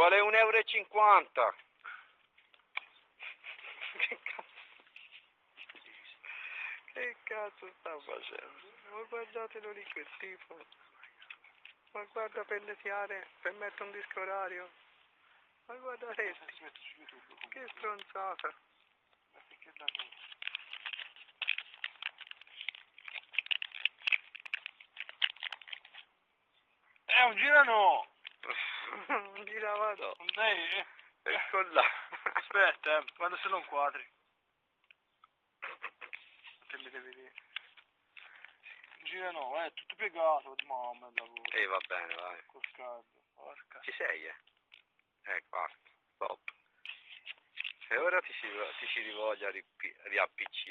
vuole 1,50 €. Che cazzo sta facendo? Ma guardatelo lì quel tipo. Ma guarda per lettiare, per mettere un disco orario. Ma guardate, che stronzata. Un girano! Un giravato. Non dai? Ecco là. Aspetta, quando se lo inquadri. Te mi devi dire. Girano, è tutto piegato, mamma il lavoro. Va bene, vai. Col caldo, porca. Ci sei, basta. Stop. E ora ti ci rivoglio a riappicciare.